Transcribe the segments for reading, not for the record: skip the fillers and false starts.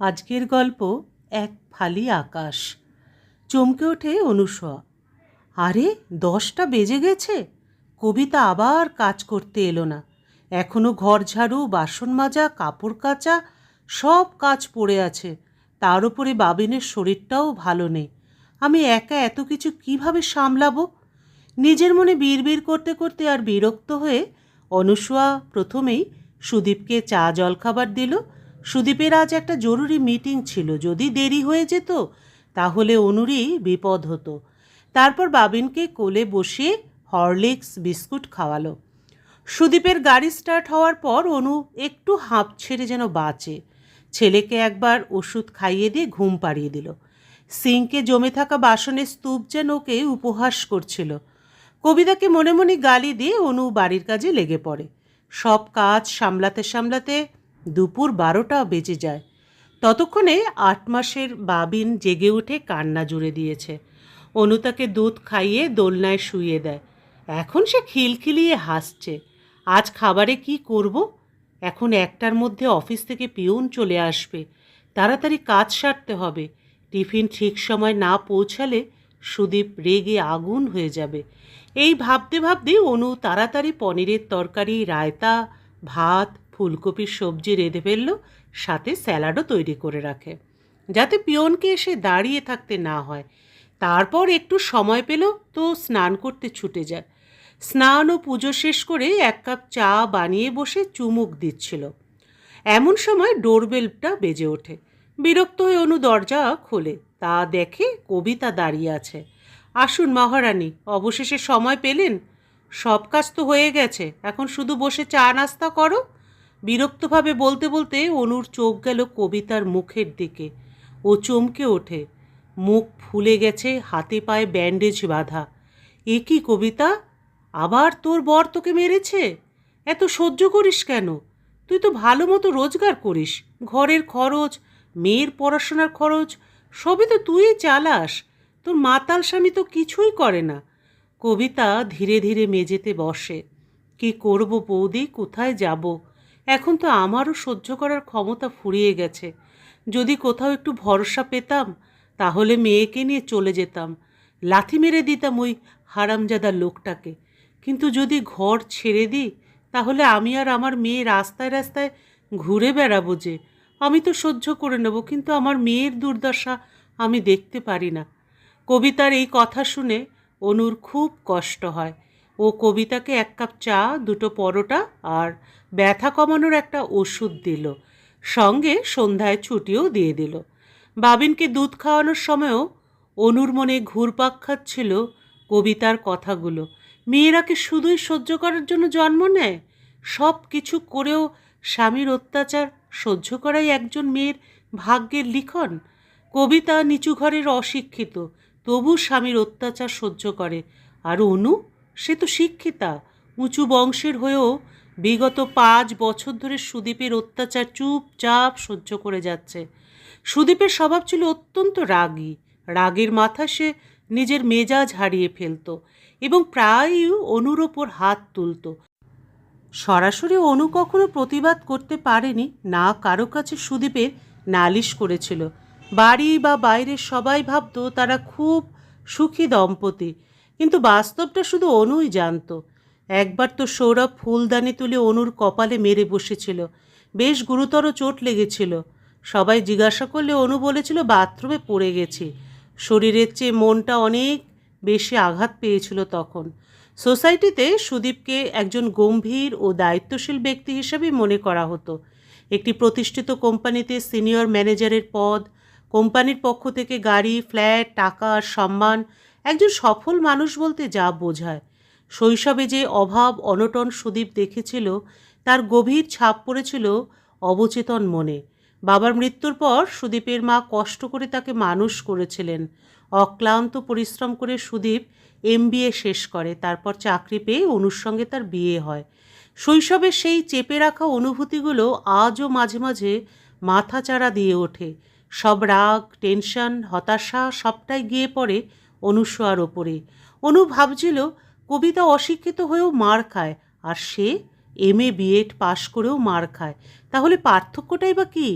আজকের গল্প এক ফালি আকাশ। চমকে ওঠে অনুসয়া। আরে 10টা বেজে গেছে, কবিতা আবার কাজ করতে এলো না। এখনো ঘর ঝাড়ু, বাসন মাজা, কাপড় কাচা সব কাজ পড়ে আছে। তার উপরে বাবিনের শরীরটাও ভালো নেই। আমি একা এত কিছু কিভাবে সামলাবো? নিজের মনে বিড়বিড় করতে করতে আর বিরক্ত হয়ে অনুসয়া প্রথমেই সুদীপকে চা জলখাবার দিল। সুদীপের আজ একটা জরুরি মিটিং ছিল, যদি দেরি হয়ে যেত তাহলে অনুরই বিপদ হতো। তারপর বাবিনকে কোলে বসিয়ে হরলিক্স বিস্কুট খাওয়ালো। সুদীপের গাড়ি স্টার্ট হওয়ার পর অনু একটু হাঁপ ছেড়ে যেন বাঁচে। ছেলেকে একবার ওষুধ খাইয়ে দিয়ে ঘুম পাড়িয়ে দিল। সিঙ্কে জমে থাকা বাসনের স্তূপ যেন ওকে উপহাস করছিল। কবিতাকে মনে মনে গালি দিয়ে অনু বাড়ির কাজে লেগে পড়ে। সব কাজ সামলাতে সামলাতে দুপুর 12টা বেজে যায়। ততক্ষণে 8 মাসের বাবিন জেগে উঠে কান্না জুড়ে দিয়েছে। অনু তাকে দুধ খাইয়ে দোলনায় শুইয়ে দেয়। এখন সে খিলখিলিয়ে হাসছে। আজ খাবারে কি করব? এখন 1টার মধ্যে অফিস থেকে পিয়ন চলে আসবে, তাড়াতাড়ি কাজ সারতে হবে। টিফিন ঠিক সময় না পৌঁছালে সুদীপ রেগে আগুন হয়ে যাবে। এই ভাবতে ভাবতে অনু তাড়াতাড়ি পনিরের তরকারি, রায়তা, ভাত, ফুলকপির সবজি রেঁধে ফেলল, সাথে স্যালাডও তৈরি করে রাখে, যাতে পিয়নকে এসে দাঁড়িয়ে থাকতে না হয়। তারপর একটু সময় পেল তো স্নান করতে ছুটে যায়। স্নান ও পুজো শেষ করে 1 কাপ চা বানিয়ে বসে চুমুক দিচ্ছিল। এমন সময় ডোরবেলটা বেজে ওঠে। বিরক্ত হয়ে অনু দরজা খোলে। তা দেখে কবিতা দাঁড়িয়ে আছে। আসুন মহারানী, অবশেষে সময় পেলেন। সব কাজ তো হয়ে গেছে, এখন শুধু বসে চা নাস্তা করো। বিরক্তভাবে বলতে বলতে অনুর চোখ গেল কবিতার মুখের দিকে। ও চমকে ওঠে। মুখ ফুলে গেছে, হাতে পায়ে ব্যান্ডেজ বাঁধা। এ কি কবিতা? আবার তোর বর তোকে মেরেছে? এত সহ্য করিস কেন? তুই তো ভালো মতো রোজগার করিস, ঘরের খরচ, মেয়ের পড়াশোনার খরচ সবই তো তুই চালাস। তোর মাতাল স্বামী তো কিছুই করে না। কবিতা ধীরে ধীরে মেঝেতে বসে। কি করব বৌদি, কোথায় যাব? এখন তো আমারও সহ্য করার ক্ষমতা ফুরিয়ে গেছে। যদি কোথাও একটু ভরসা পেতাম তাহলে মেয়েকে নিয়ে চলে যেতাম, লাথি মেরে দিতাম ওই হারামজাদা লোকটাকে। কিন্তু যদি ঘর ছেড়ে দিই তাহলে আমি আর আমার মেয়ে রাস্তায় রাস্তায় ঘুরে বেড়াবো যে। আমি তো সহ্য করে নেব, কিন্তু আমার মেয়ের দুর্দশা আমি দেখতে পারি না। কবিতার এই কথা শুনে অনুর খুব কষ্ট হয়। ও কবিতাকে 1 কাপ চা, 2টো পরোটা আর ব্যথা কমানোর একটা ওষুধ দিল। সঙ্গে সন্ধ্যায় ছুটিও দিয়ে দিল। বাবিনকে দুধ খাওয়ানোর সময়ও অনুর মনে ঘুরপাক খাচ্ছিল কবিতার কথাগুলো। মেয়েরা কি শুধুই সহ্য করার জন্য জন্ম নেয়? সব কিছু করেও স্বামীর অত্যাচার সহ্য করাই একজন মেয়ের ভাগ্যের লিখন। কবিতা নিচু ঘরের অশিক্ষিত, তবু স্বামীর অত্যাচার সহ্য করে। আর অনু, সে তো শিক্ষিতা, উঁচু বংশের হয়েও বিগত 5 বছর ধরে সুদীপের অত্যাচার চুপচাপ সহ্য করে যাচ্ছে। সুদীপের স্বভাব ছিল অত্যন্ত রাগী। রাগের মাথা সে নিজের মেজাজ হারিয়ে ফেলত এবং প্রায়ই অনুর ওপর হাত তুলত। সরাসরি অনু কখনো প্রতিবাদ করতে পারেনি, না কারো কাছে সুদীপের নালিশ করেছিল। বাড়ি বা বাইরে সবাই ভাবত তারা খুব সুখী দম্পতি, কিন্তু বাস্তবটা শুধু অনুই জানত। একবার তো সৌরভ ফুলদানি তুলে অনুর কপালে মেরে বসেছিল। বেশ গুরুতর চোট লেগেছিল। সবাই জিজ্ঞাসা করলে অনু বলেছিল বাথরুমে পড়ে গেছি। শরীরের চেয়ে মনটা অনেক বেশি আঘাত পেয়েছিল তখন। সোসাইটিতে সুদীপকে একজন গম্ভীর ও দায়িত্বশীল ব্যক্তি হিসেবে মনে করা হতো। একটি প্রতিষ্ঠিত কোম্পানিতে সিনিয়র ম্যানেজারের পদ, কোম্পানির পক্ষ থেকে গাড়ি, ফ্ল্যাট, টাকা আর সম্মান, একজন সফল মানুষ বলতে যা বোঝায়। শৈশবে যে অভাব অনটন সুদীপ দেখেছিল তার গভীর ছাপ পড়েছিল অবচেতন মনে। বাবার মৃত্যুর পর সুদীপের মা কষ্ট করে তাকে মানুষ করেছিলেন। অক্লান্ত পরিশ্রম করে সুদীপ MBA শেষ করে, তারপর চাকরি পেয়ে অনুর সঙ্গে তার বিয়ে হয়। শৈশবের সেই চেপে রাখা অনুভূতিগুলো আজও মাঝে মাঝে মাথাচাড়া দিয়ে ওঠে। সব রাগ, টেনশন, হতাশা সবটাই গিয়ে পড়ে অনুসয়ার ওপরে। অনু ভাবছিল কবিতা অশিক্ষিত হয়েও মার খায়, আর সে MA BEd পাশ করেও মার খায়। তাহলে পার্থক্যটাই বা কী?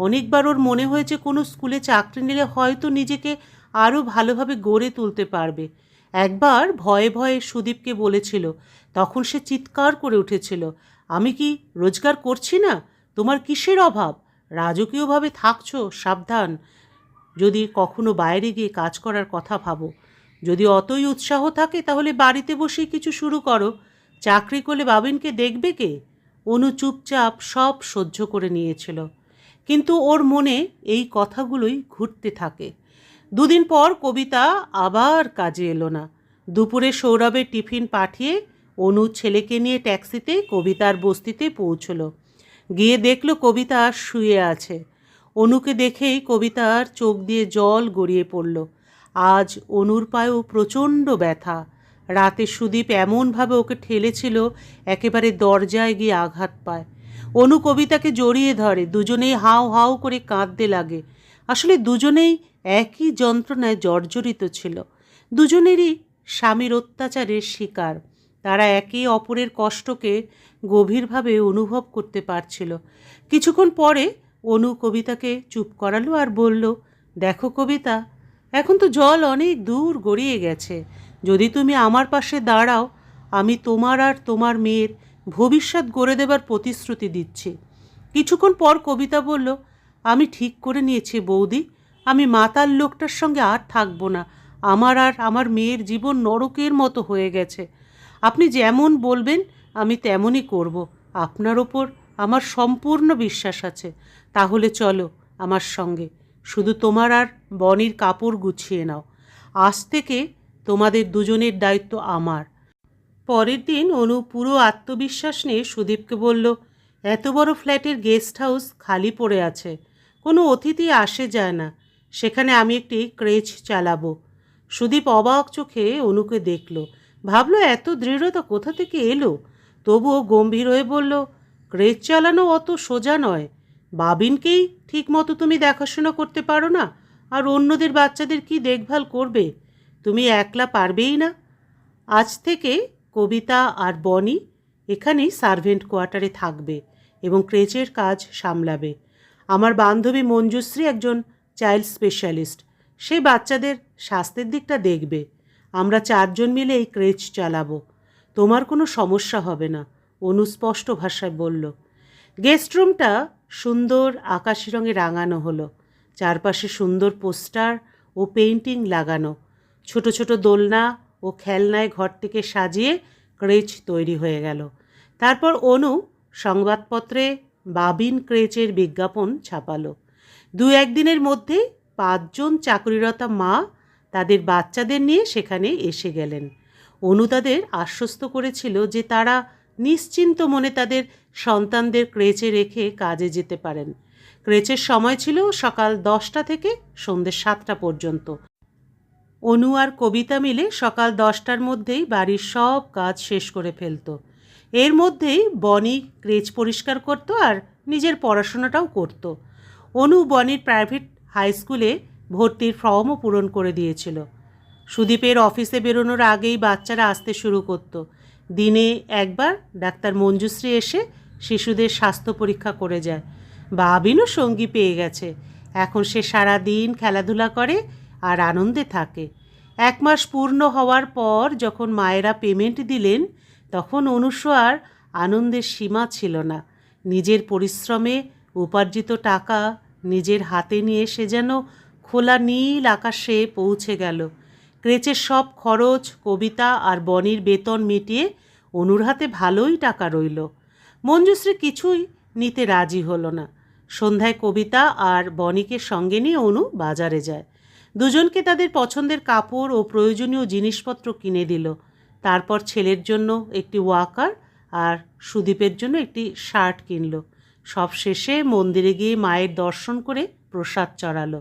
অনেকবার ওর মনে হয়েছে কোনো স্কুলে চাকরি নিলে হয়তো নিজেকে আরও ভালোভাবে গড়ে তুলতে পারবে। একবার ভয়ে ভয়ে সুদীপকে বলেছিল, তখন সে চিৎকার করে উঠেছিল, আমি কি রোজগার করছি না? তোমার কিসের অভাব? রাজকীয়ভাবে থাকছো, সাবধান। যদি কখনো বাইরে গিয়ে কাজ করার কথা ভাবো। যদি অতই উৎসাহ থাকে তাহলে বাড়িতে বসেই কিছু শুরু করো। চাকরি করলে বাবিনকে দেখবে কে? অনু চুপচাপ সব সহ্য করে নিয়েছিল, কিন্তু ওর মনে এই কথাগুলোই ঘুরতে থাকে। দুদিন পর কবিতা আবার কাজে এলো না। দুপুরে সৌরভের টিফিন পাঠিয়ে অনু ছেলেকে নিয়ে ট্যাক্সিতে কবিতার বস্তিতে পৌঁছলো। গিয়ে দেখলো কবিতা শুয়ে আছে। অনুকে দেখেই কবিতার চোখ দিয়ে জল গড়িয়ে পড়ল। আজ অনুর পায়েও প্রচণ্ড ব্যথা। রাতে সুদীপ এমনভাবে ওকে ঠেলেছিল একেবারে দরজায় গিয়ে আঘাত পায়। অনু কবিতাকে জড়িয়ে ধরে, দুজনেই হাউ হাউ করে কাঁদতে লাগে। আসলে দুজনেই একই যন্ত্রণায় জর্জরিত ছিল। দুজনেরই স্বামীর অত্যাচারের শিকার। তারা একে অপরের কষ্টকে গভীরভাবে অনুভব করতে পারছিল। কিছুক্ষণ পরে অনু কবিতাকে চুপ করালো আর বলল, দেখো কবিতা, এখন তো জল অনেক দূর গড়িয়ে গেছে। যদি তুমি আমার পাশে দাঁড়াও, আমি তোমার আর তোমার মেয়ের ভবিষ্যৎ গড়ে দেবার প্রতিশ্রুতি দিচ্ছি। কিছুক্ষণ পর কবিতা বলল, আমি ঠিক করে নিয়েছি বৌদি, আমি মাতাল লোকটার সঙ্গে আর থাকবো না। আমার আর আমার মেয়ের জীবন নরকের মতো হয়ে গেছে। আপনি যেমন বলবেন আমি তেমনই করব। আপনার ওপর আমার সম্পূর্ণ বিশ্বাস আছে। তাহলে চলো আমার সঙ্গে। শুধু তোমার আর বনির কাপড় গুছিয়ে নাও। আজ থেকে তোমাদের দুজনের দায়িত্ব আমার। পরের দিন অনু পুরো আত্মবিশ্বাস নিয়ে সুদীপকে বলল, এত বড় ফ্ল্যাটের গেস্ট হাউস খালি পড়ে আছে, কোনো অতিথি আসে যায় না, সেখানে আমি একটি ক্রেচ চালাবো। সুদীপ অবাক চোখে অনুকে দেখল, ভাবলো এত দৃঢ়তা কোথা থেকে এলো। তবুও গম্ভীর হয়ে বলল, ক্রেচ চালানো অত সোজা নয়। বাবিনকেই ঠিক মতো তুমি দেখাশোনা করতে পারো না, আর অন্যদের বাচ্চাদের কি দেখভাল করবে? তুমি একলা পারবেই না। আজ থেকে কবিতা আর বনি এখানেই সার্ভেন্ট কোয়ার্টারে থাকবে এবং ক্রেচের কাজ সামলাবে। আমার বান্ধবী মঞ্জুশ্রী একজন চাইল্ড স্পেশালিস্ট, সে বাচ্চাদের স্বাস্থ্যের দিকটা দেখবে। আমরা চারজন মিলে এই ক্রেচ চালাবো। তোমার কোনো সমস্যা হবে না, অনু স্পষ্ট ভাষায় বলল। গেস্ট রুমটা সুন্দর আকাশি রঙে রাঙানো হলো। চারপাশে সুন্দর পোস্টার ও পেইন্টিং লাগানো। ছোট ছোট দোলনা ও খেলনায় ঘরটিকে সাজিয়ে ক্রেচ তৈরি হয়ে গেল। তারপর অনু সংবাদপত্রে বাবিন ক্রেচের বিজ্ঞাপন ছাপালো। দু একদিনের মধ্যে 5 জন চাকরিরতা মা তাদের বাচ্চাদের নিয়ে সেখানে এসে গেলেন। অনু তাদের আশ্বস্ত করেছিল যে তারা নিশ্চিন্ত মনে তাদের সন্তানদের ক্রেচে রেখে কাজে যেতে পারেন। ক্রেচের সময় ছিল সকাল 10টা থেকে সন্ধ্যে 7টা পর্যন্ত। অনু আর কবিতা মিলে সকাল 10টার মধ্যেই বাড়ির সব কাজ শেষ করে ফেলত। এর মধ্যেই বনি ক্রেচ পরিষ্কার করত আর নিজের পড়াশোনাটাও করত। অনু বনির প্রাইভেট হাই স্কুলে ভর্তির ফর্মও পূরণ করে দিয়েছিল। সুদীপের অফিসে বেরোনোর আগেই বাচ্চারা আসতে শুরু করত। দিনে একবার ডাক্তার মঞ্জুশ্রী এসে শিশুদের স্বাস্থ্য পরীক্ষা করে যায়। বাবিনও সঙ্গী পেয়ে গেছে। এখন সে সারা দিন খেলাধুলা করে আর আনন্দে থাকে। 1 মাস পূর্ণ হওয়ার পর যখন মায়েরা পেমেন্ট দিলেন, তখন অনুস্বার আনন্দের সীমা ছিল না। নিজের পরিশ্রমে উপার্জিত টাকা নিজের হাতে নিয়ে সে যেন খোলা নীল আকাশে পৌঁছে গেল। ক্রেচের সব খরচ, কবিতা আর বনির বেতন মিটিয়ে অনুর হাতে ভালোই টাকা রইল। মঞ্জুশ্রী কিছুই নিতে রাজি হলো না। সন্ধ্যায় কবিতা আর বনিকে সঙ্গে নিয়ে অনু বাজারে যায়। দুজনকে তাদের পছন্দের কাপড় ও প্রয়োজনীয় জিনিসপত্র কিনে দিল। তারপর ছেলের জন্য একটি ওয়াকার আর সুদীপের জন্য একটি শার্ট কিনল। সব শেষে মন্দিরে গিয়ে মায়ের দর্শন করে প্রসাদ চড়ালো।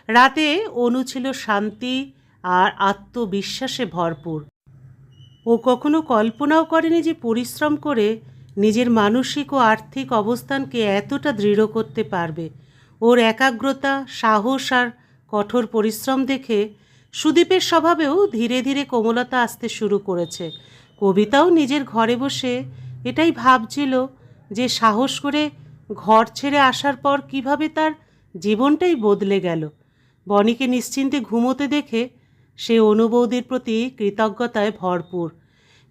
রাতে অনু ছিল শান্তি আর আত্মবিশ্বাসে ভরপুর। ও কখনো কল্পনাও করেনি যে পরিশ্রম করে নিজের মানসিক ও আর্থিক অবস্থানকে এতটা দৃঢ় করতে পারবে। ওর একাগ্রতা, সাহস আর কঠোর পরিশ্রম দেখে সুদীপের স্বভাবেও ধীরে ধীরে কোমলতা আসতে শুরু করেছে। কবিতাও নিজের ঘরে বসে এটাই ভাবছিল যে সাহস করে ঘর ছেড়ে আসার পর কিভাবে তার জীবনটাই বদলে গেল। বনিকে নিশ্চিন্তে ঘুমোতে দেখে সে অনুবৌদির প্রতি কৃতজ্ঞতায় ভরপুর।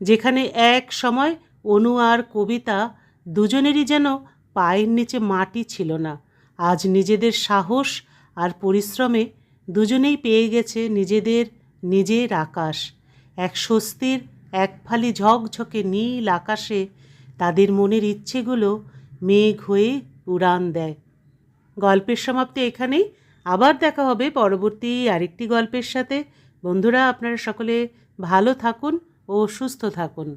যেখানে এক সময় অনু আর কবিতা দুজনেরই যেন পায়ের নিচে মাটি ছিল না, আজ নিজেদের সাহস আর পরিশ্রমে দুজনেই পেয়ে গেছে নিজের আকাশ। এক স্বস্তির এক ফালি ঝকঝকে নীল আকাশে তাদের মনের ইচ্ছেগুলো মেঘ হয়ে উড়ান দেয়। গল্পের সমাপ্তি এখানেই। আবার দেখা হবে পরবর্তী আরেকটি গল্পের সাথে। বন্ধুরা, আপনারা সকলে ভালো থাকুন ও সুস্থ থাকুন।